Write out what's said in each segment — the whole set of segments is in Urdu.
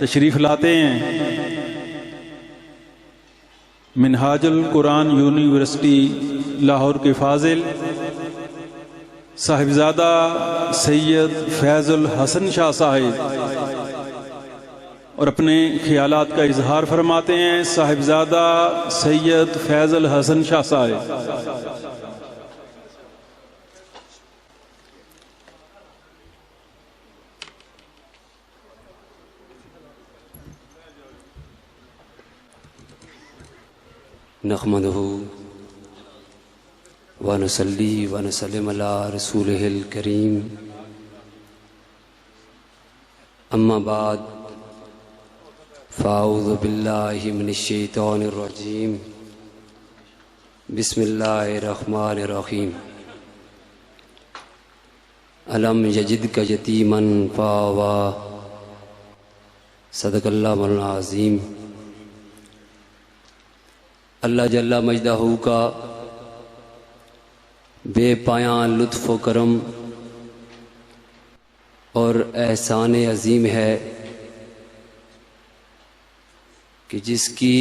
تشریف لاتے ہیں منہاج القرآن یونیورسٹی لاہور کے فاضل صاحبزادہ سید فیض الحسن شاہ صاحب، اور اپنے خیالات کا اظہار فرماتے ہیں صاحبزادہ سید فیض الحسن شاہ صاحب۔ نحمدہ ونصلی ونسلم علی رسولہ الکریم، اما بعد فاعوذ باللہ من الشیطان الرجیم، بسم اللہ الرحمن الرحیم۔ الم یجدک یتیما فآویٰ، صدق اللہ العظیم۔ اللہ جل مجدہ کا بے پایاں لطف و کرم اور احسان عظیم ہے کہ جس کی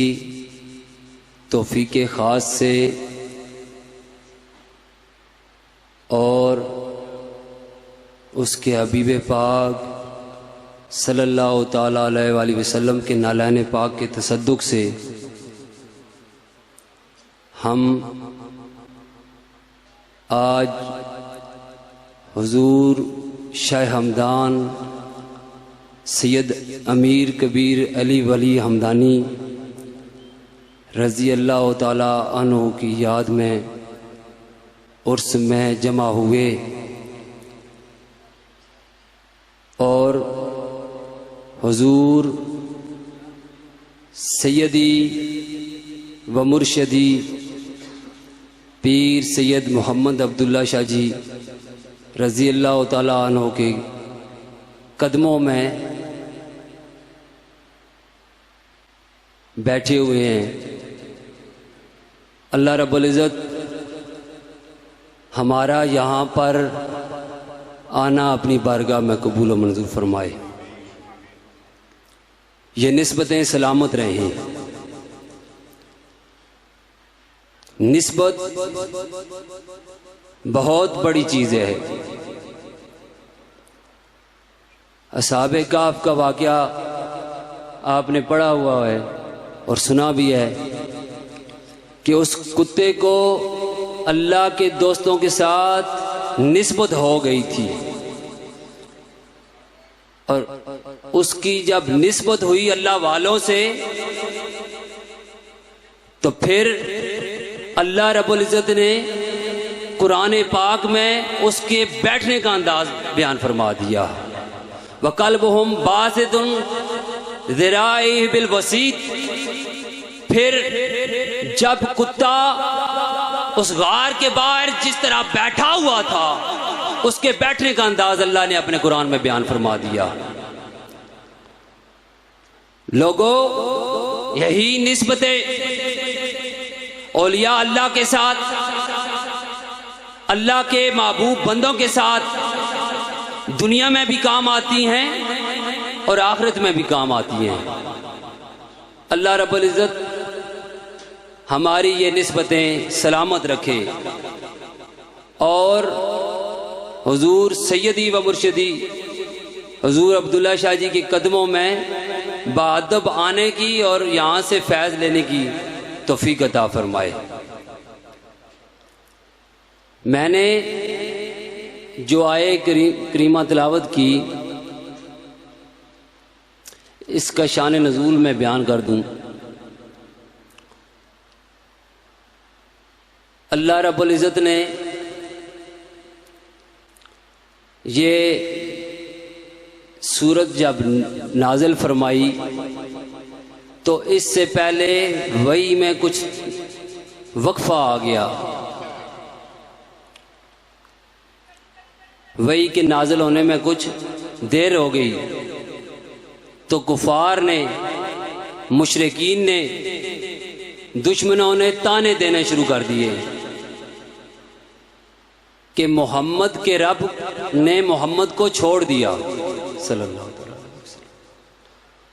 توفیق خاص سے اور اس کے حبیب پاک صلی اللہ تعالیٰ علیہ وآلہ وسلم کے نالین پاک کے تصدق سے ہم آج حضور شاہ ہمدان سید امیر کبیر علی ولی ہمدانی رضی اللہ تعالی عنہ کی یاد میں عرس میں جمع ہوئے اور حضور سیدی و مرشدی پیر سید محمد عبداللہ شاہ جی رضی اللہ تعالیٰ عنہ کے قدموں میں بیٹھے ہوئے ہیں۔ اللہ رب العزت ہمارا یہاں پر آنا اپنی بارگاہ میں قبول و منظور فرمائے، یہ نسبتیں سلامت رہیں۔ نسبت بہت بڑی چیز ہے۔ اصحاب کہف کا واقعہ آپ نے پڑھا ہوا ہے اور سنا بھی ہے کہ اس کتے کو اللہ کے دوستوں کے ساتھ نسبت ہو گئی تھی، اور اس کی جب نسبت ہوئی اللہ والوں سے تو پھر اللہ رب العزت نے قرآن پاک میں اس کے بیٹھنے کا انداز بیان فرما دیا۔ وَقَلْبُهُمْ بَاسِطٌ ذِرَاعِهِ بِالْوَسِيطِ۔ پھر جب کتا اس غار کے باہر جس طرح بیٹھا ہوا تھا، اس کے بیٹھنے کا انداز اللہ نے اپنے قرآن میں بیان فرما دیا۔ لوگوں، یہی نسبتیں اولیاء اللہ کے ساتھ، اللہ کے محبوب بندوں کے ساتھ دنیا میں بھی کام آتی ہیں اور آخرت میں بھی کام آتی ہیں۔ اللہ رب العزت ہماری یہ نسبتیں سلامت رکھے اور حضور سیدی و مرشدی حضور عبداللہ شاہ جی کے قدموں میں بادب آنے کی اور یہاں سے فیض لینے کی توفیق عطا فرمائے۔ میں نے جو آیے کریمہ تلاوت کی، اس کا شان نزول میں بیان کر دوں۔ اللہ رب العزت نے یہ سورت جب نازل فرمائی تو اس سے پہلے وحی میں کچھ وقفہ آ گیا۔ وحی کے نازل ہونے میں کچھ دیر ہو گئی تو کفار نے، مشرکین نے، دشمنوں نے تانے دینے شروع کر دیے کہ محمد کے رب نے محمد کو چھوڑ دیا صلی اللہ علیہ وسلم،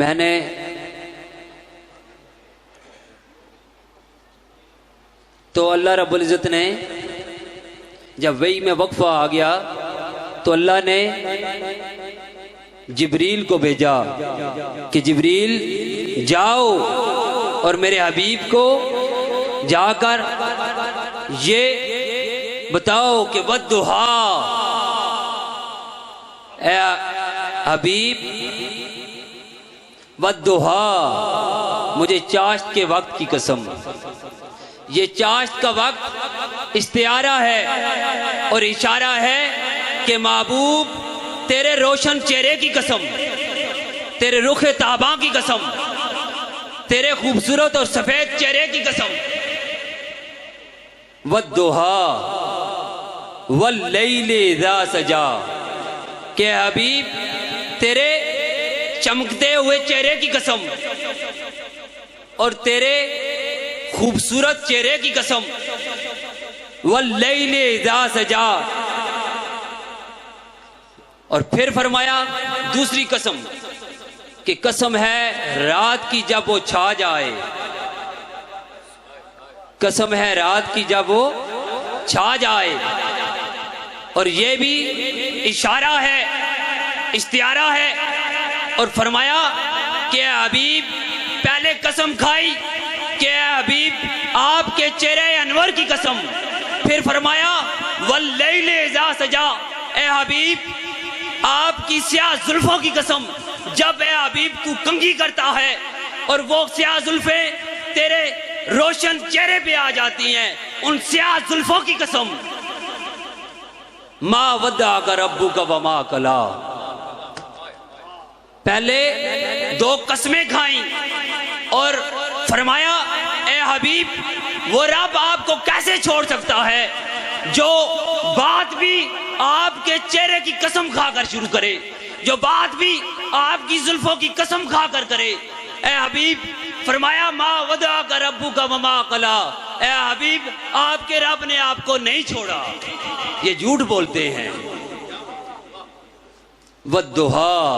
میں نے تو اللہ رب العزت نے جب وحی میں وقفہ آ گیا تو اللہ نے جبریل کو بھیجا کہ جبریل جاؤ اور میرے حبیب کو جا کر یہ بتاؤ کہ والضحیٰ، اے حبیب والضحیٰ، مجھے چاشت کے وقت کی قسم، یہ چاشت کا وقت استعارہ ہے اور اشارہ ہے کہ محبوب تیرے روشن چہرے کی قسم، تیرے رخ تاباں کی قسم، تیرے خوبصورت اور سفید چہرے کی قسم، والضحیٰ واللیل اذا سجا، کہ حبیب تیرے چمکتے ہوئے چہرے کی قسم اور تیرے خوبصورت چہرے کی قسم، واللیل اذا سجا، اور پھر فرمایا دوسری قسم کہ قسم ہے رات کی جب وہ چھا جائے، قسم ہے رات کی جب وہ چھا جائے، اور یہ بھی اشارہ ہے، استعارہ ہے، اور فرمایا کہ اے حبیب پہلے قسم کھائی کہ اے حبیب آپ کے چہرے انور کی قسم، پھر فرمایا واللیل اذا سجا، اے حبیب آپ کی سیاہ زلفوں کی قسم، جب اے حبیب تو کنگھی کرتا ہے اور وہ سیاہ زلفیں تیرے روشن چہرے پہ آ جاتی ہیں، ان سیاہ زلفوں کی قسم، ما ودعک ربک وما قلی، پہلے دو قسمیں کھائیں اور فرمایا اے حبیب وہ رب آپ کو کیسے چھوڑ سکتا ہے جو بات بھی آپ کے چہرے کی قسم کھا کر شروع کرے، جو بات بھی آپ کی زلفوں کی قسم کھا کر کرے۔ اے حبیب فرمایا ما ودعک ربک وما قلی، اے حبیب آپ کے رب نے آپ کو نہیں چھوڑا، یہ جھوٹ بولتے ہیں۔ والضحیٰ،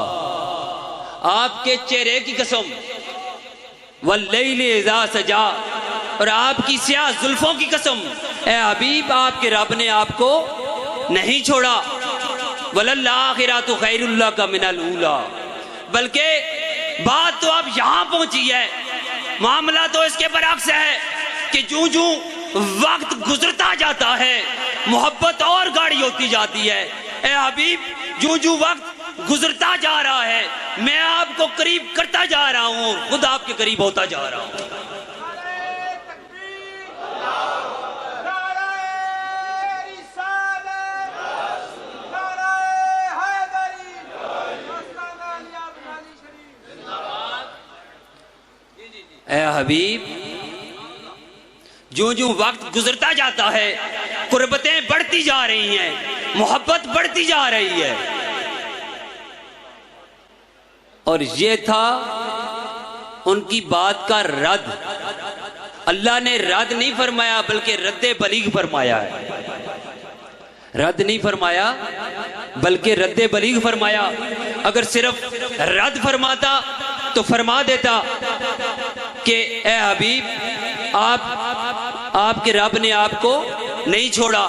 آپ کے چہرے کی قسم، واللیل اذا سجا، اور آپ کی سیاہ زلفوں کی قسم، اے حبیب آپ کے رب نے آپ کو نہیں چھوڑا۔ وَلَلْآخِرَةُ خَيْرٌ لَكَ مِنَ الْأُولَىٰ، بلکہ بات تو اب یہاں پہنچی ہے، معاملہ تو اس کے برعکس ہے کہ جوں جوں وقت گزرتا جاتا ہے محبت اور گاڑی ہوتی جاتی ہے۔ اے حبیب جوں جوں وقت گزرتا جا رہا ہے میں آپ کو قریب کرتا جا رہا ہوں، خود آپ کے قریب ہوتا جا رہا ہوں۔ اے حبیب جو جو وقت گزرتا جاتا ہے قربتیں بڑھتی جا رہی ہیں، محبت بڑھتی جا رہی ہے، اور یہ تھا ان کی بات کا رد۔ اللہ نے رد نہیں فرمایا بلکہ رد بلیغ فرمایا ہے، رد نہیں فرمایا بلکہ رد بلیغ فرمایا۔ اگر صرف رد فرماتا تو فرما دیتا کہ اے حبیب آپ کے رب نے آپ کو نہیں چھوڑا،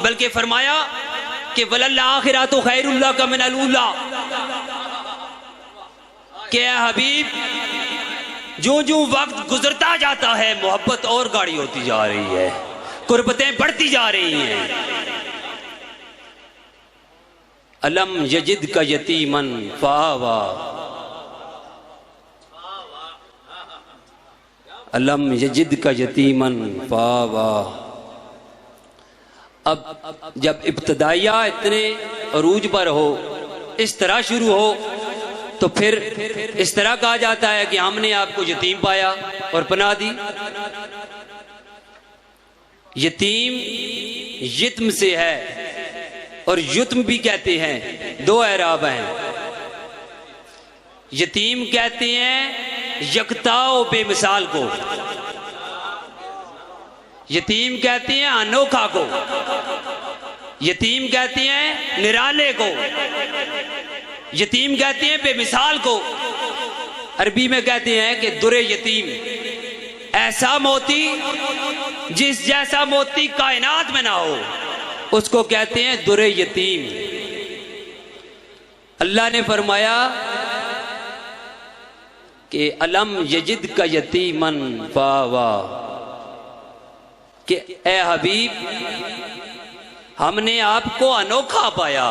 بلکہ فرمایا کہ وَلَلْآخِرَةُ خَيْرٌ لَكَ مِنَ الْأُولَىٰ، کہ اے حبیب جو جو وقت گزرتا جاتا ہے محبت اور گاڑی ہوتی جا رہی ہے، قربتیں بڑھتی جا رہی ہیں۔ الم یجدک یتیما فآویٰ، الم یجدک یتیما فآویٰ۔ اب جب ابتدائیہ اتنے عروج پر ہو، اس طرح شروع ہو، تو پھر اس طرح کہا جاتا ہے کہ ہم نے آپ کو یتیم پایا اور پناہ دی۔ یتیم یتم سے ہے، اور یتم بھی کہتے ہیں، دو اعراب ہیں۔ یتیم کہتے ہیں یکتا و بے مثال کو، یتیم کہتے ہیں انوکھا کو، یتیم کہتے ہیں نرالے کو، یتیم کہتے ہیں بے مثال کو۔ عربی میں کہتے ہیں کہ در یتیم، ایسا موتی جس جیسا موتی کائنات میں نہ ہو، اس کو کہتے ہیں در یتیم۔ اللہ نے فرمایا کہ الم یجد کا یتیمن فاوا، کہ اے حبیب ہم نے آپ کو انوکھا پایا،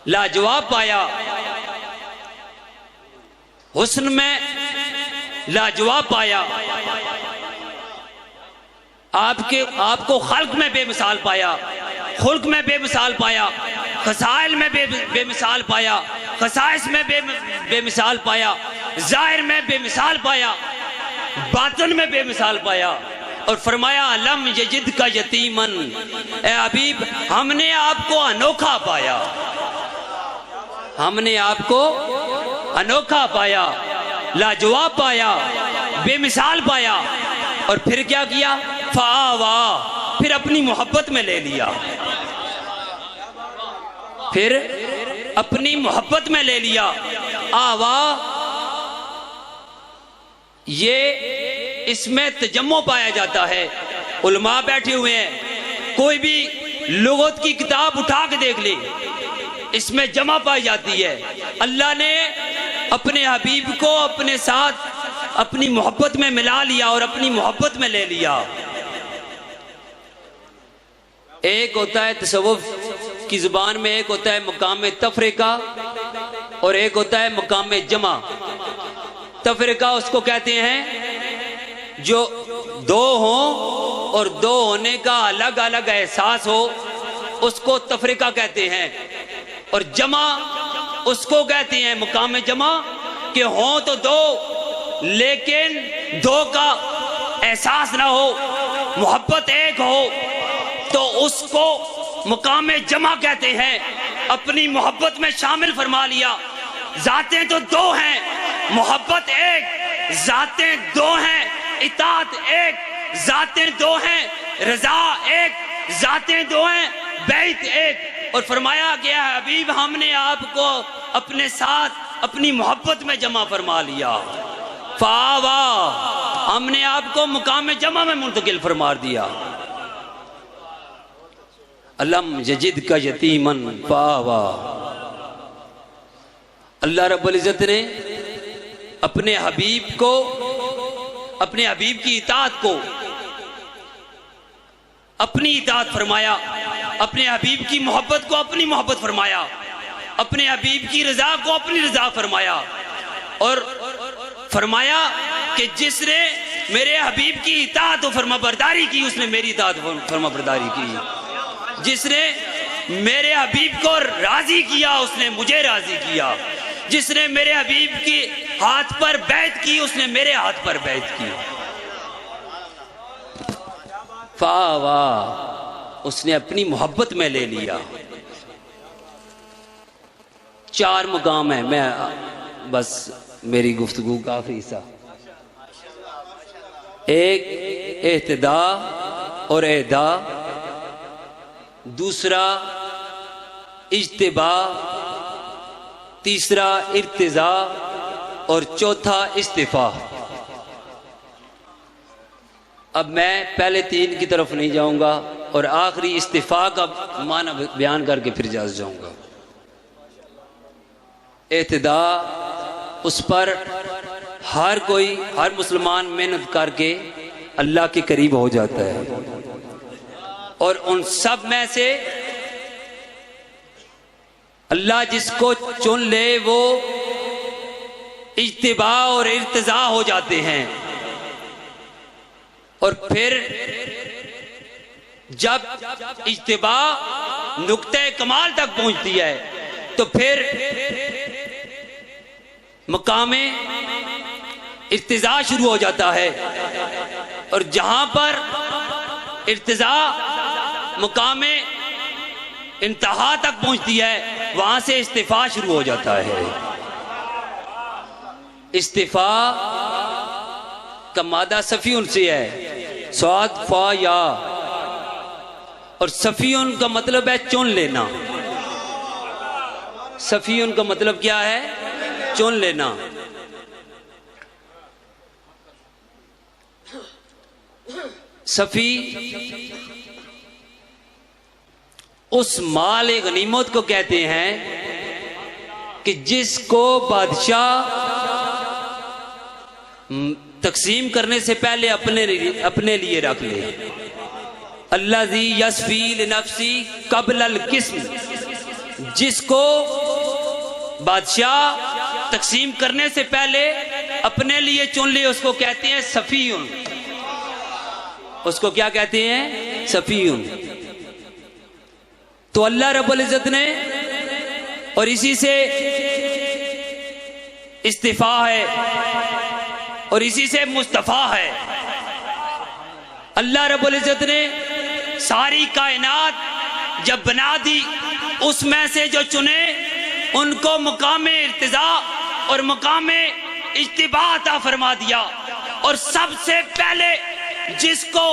لاجواب پایا، حسن میں لاجواب پایا، آپ کو خلق میں بے مثال پایا، خلق میں بے مثال پایا، خصائل میں بے مثال پایا، خصائص میں بے مثال پایا، ظاہر میں بے مثال پایا، باطن میں بے مثال پایا، اور فرمایا لم یجد کا یتیمن، اے حبیب ہم نے آپ کو انوکھا پایا، ہم نے آپ کو انوکھا پایا، لاجواب پایا، بے مثال پایا، اور پھر کیا کیا؟ فآوا، پھر اپنی محبت میں لے لیا، پھر اپنی محبت میں لے لیا۔ آوا، یہ اس میں تجمع پایا جاتا ہے۔ علماء بیٹھے ہوئے ہیں، کوئی بھی لغت کی کتاب اٹھا کے دیکھ لے، اس میں جمع پائی جاتی ہے۔ اللہ نے اپنے حبیب کو اپنے ساتھ اپنی محبت میں ملا لیا اور اپنی محبت میں لے لیا۔ ایک ہوتا ہے تصوف کی زبان میں، ایک ہوتا ہے مقام تفریقہ اور ایک ہوتا ہے مقام جمع۔ تفریقہ اس کو کہتے ہیں جو دو ہوں اور دو ہونے کا الگ الگ احساس ہو، اس کو تفریقہ کہتے ہیں، اور جمع اس کو کہتے ہیں مقام جمع کہ ہوں تو دو لیکن دو کا احساس نہ ہو، محبت ایک ہو، تو اس کو مقام جمع کہتے ہیں۔ اپنی محبت میں شامل فرما لیا۔ ذاتیں تو دو ہیں، محبت ایک، ذاتیں دو ہیں، اطاعت ایک، ذاتیں دو ہیں، رضا ایک، ذاتیں دو ہیں، بیعت ایک۔ اور فرمایا گیا ہے حبیب ہم نے آپ کو اپنے ساتھ اپنی محبت میں جمع فرما لیا۔ فآوا، ہم نے آپ کو مقام جمع میں منتقل فرما دیا۔ الم یجد کا یتیمن فآوا، اللہ رب العزت نے اپنے حبیب کو، اپنے حبیب کی اطاعت کو اپنی اطاعت فرمایا، اپنے حبیب کی محبت کو اپنی محبت فرمایا، اپنے حبیب کی رضا کو اپنی رضا فرمایا، اور فرمایا کہ جس نے میرے حبیب کی اطاعت و فرما برداری کی اس نے میری اطاعت و فرما برداری کی، جس نے میرے حبیب کو راضی کیا اس نے مجھے راضی کیا، جس نے میرے حبیب کی ہاتھ پر بیعت کی اس نے میرے ہاتھ پر بیعت کی۔ فآوا، اس نے اپنی محبت میں لے لیا۔ چار مقام ہیں، میں بس میری گفتگو کا آخری حصہ، ایک اہتدا اور اہدا، دوسرا اجتباء، تیسرا ارتضاء اور چوتھا استفاء۔ اب میں پہلے تین کی طرف نہیں جاؤں گا اور آخری استفاء کا معنی بیان کر کے پھر جاؤں گا۔ اہتداء، اس پر ہر کوئی، ہر مسلمان محنت کر کے اللہ کے قریب ہو جاتا ہے، اور ان سب میں سے اللہ جس کو چن لے وہ اجتباء اور ارتضاء ہو جاتے ہیں، اور پھر جب اجتباء نقطہ کمال تک پہنچتی ہے تو پھر مقام ارتضاء شروع ہو جاتا ہے، اور جہاں پر ارتضاء مقام انتہا تک پہنچتی ہے وہاں سے استفاء شروع ہو جاتا ہے۔ استفاء کا مادہ صفیون سے ہے، صاد فا یا، اور صفیون کا مطلب ہے چن لینا۔ صفیون کا مطلب کیا ہے؟ چن لینا۔ صفی اس مال غنیمت کو کہتے ہیں کہ جس کو بادشاہ تقسیم کرنے سے پہلے اپنے لیے رکھ لے. الذی یصفی لنفسی قبل القسم، جس کو بادشاہ تقسیم کرنے سے پہلے اپنے لیے چن لے اس کو کہتے ہیں صفیون. اس کو کیا کہتے ہیں؟ صفیون. تو اللہ رب العزت نے، اور اسی سے استفاء ہے اور اسی سے مصطفیٰ ہے، اللہ رب العزت نے ساری کائنات جب بنا دی اس میں سے جو چنے ان کو مقام ارتضاء اور مقام اجتباء عطا فرما دیا. اور سب سے پہلے جس کو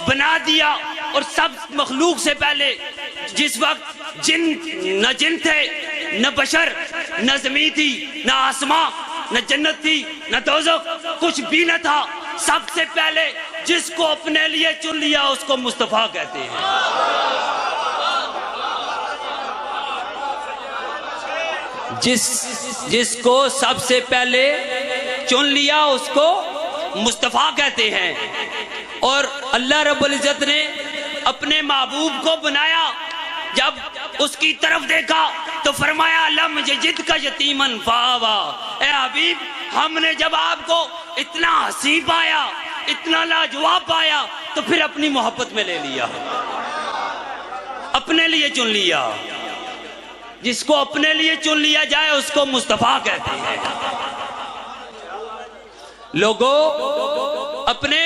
بنا دیا اور سب مخلوق سے پہلے جس وقت نہ جن تھے نہ بشر نہ زمین تھی نہ آسمان نہ جنت تھی نہ دوزخ، کچھ بھی نہ تھا، سب سے پہلے جس کو اپنے لیے چن لیا اس کو مصطفیٰ کہتے ہیں. جس کو سب سے پہلے چن لیا اس کو مصطفیٰ کہتے ہیں. اور اللہ رب العزت نے اپنے محبوب کو بنایا، جب اس کی طرف دیکھا تو فرمایا لم یجد کا یتیمن فآوا. اے حبیب، ہم نے جب آپ کو اتنا حسین پایا، اتنا لاجواب پایا، تو پھر اپنی محبت میں لے لیا، اپنے لیے چن لیا. جس کو اپنے لیے چن لیا جائے اس کو مصطفیٰ کہتے ہیں. لوگوں، اپنے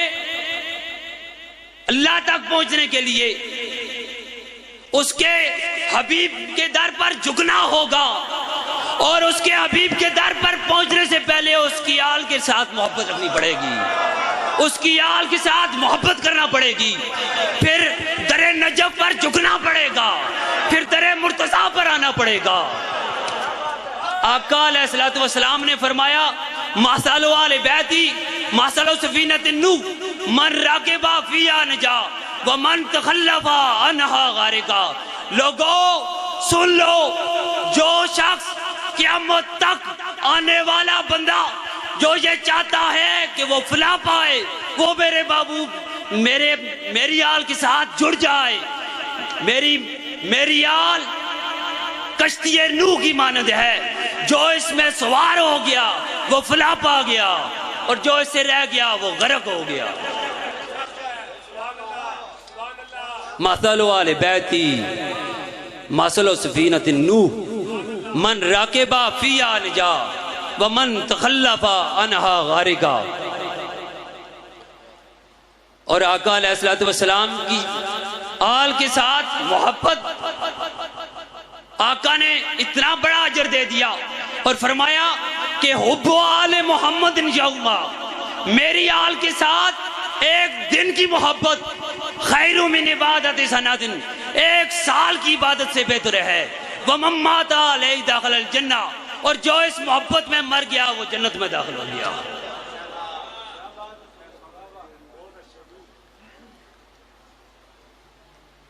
اللہ تک پہنچنے کے لیے اس کے حبیب کے در پر جھکنا ہوگا، اور اس کے حبیب کے در پر پہنچنے سے پہلے اس کی آل کے ساتھ محبت رکھنی پڑے گی، اس کی آل کے ساتھ محبت کرنا پڑے گی. پھر در نجف پر جھکنا پڑے گا، پھر در مرتضیٰ پر آنا پڑے گا. آقا علیہ الصلوۃ والسلام نے فرمایا مثل آل بیتی مثل سفینۃ النوح من راکب فیہا نجا ومن تخلف عنہا غارقا. لوگوں سن لو، جو شخص قیامت تک آنے والا بندہ جو یہ چاہتا ہے کہ وہ فلاح پائے، وہ میرے محبوب میری آل کے ساتھ جڑ جائے. میری آل کشتی نوح کی مانند ہے، جو اس میں سوار ہو گیا وہ فلاح پا گیا، اور جو اس سے رہ گیا وہ غرق ہو گیا. مثل آل بیتی مثل سفینۃ النوح من راکب فیہا نجا ومن تخلف عنہا غارقا. اور آقا علیہ الصلوۃ والسلام کی آل کے ساتھ محبت، آقا نے اتنا بڑا اجر دے دیا اور فرمایا کہ حب آل محمد یوما، میری آل کے ساتھ ایک دن کی محبت خیر من عبادت سنۃ، ایک سال کی عبادت سے بہتر ہے. ومن مات علیہ دخل الجنہ، اور جو اس محبت میں مر گیا وہ جنت میں داخل ہو گیا.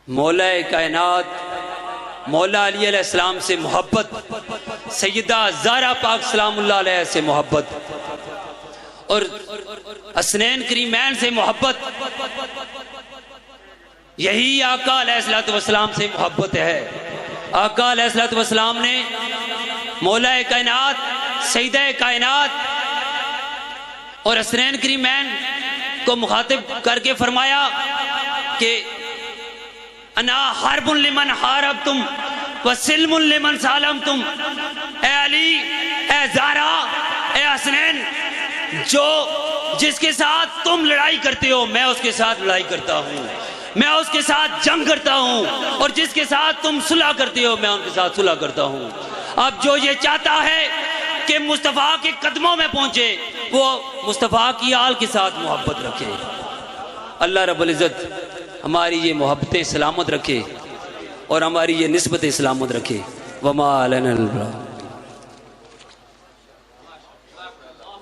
مولا کائنات مولا علی علیہ السلام سے محبت، سیدہ زہرا پاک سلام اللہ علیہ سے محبت، اور حسنین کریمین سے محبت، یہی آقا علیہ الصلوۃ والسلام سے محبت ہے. آقا علیہ الصلوۃ والسلام نے مولا کائنات سیدہ کائنات اور حسنین کریمین کو مخاطب کر کے فرمایا کہ انا حرب لمن حاربتم وسلم لمن سالمتم. اے علی، اے زہرا، اے حسنین، جس کے ساتھ تم لڑائی کرتے ہو میں اس کے ساتھ لڑائی کرتا ہوں، میں اس کے ساتھ جنگ کرتا ہوں، اور جس کے ساتھ تم صلح کرتے ہو میں ان کے ساتھ صلح کرتا ہوں. اب جو یہ چاہتا ہے کہ مصطفیٰ کے قدموں میں پہنچے وہ مصطفیٰ کی آل کے ساتھ محبت رکھے. اللہ رب العزت ہماری یہ محبتیں سلامت رکھے اور ہماری یہ نسبتیں سلامت رکھے. وما لنا البلاغ.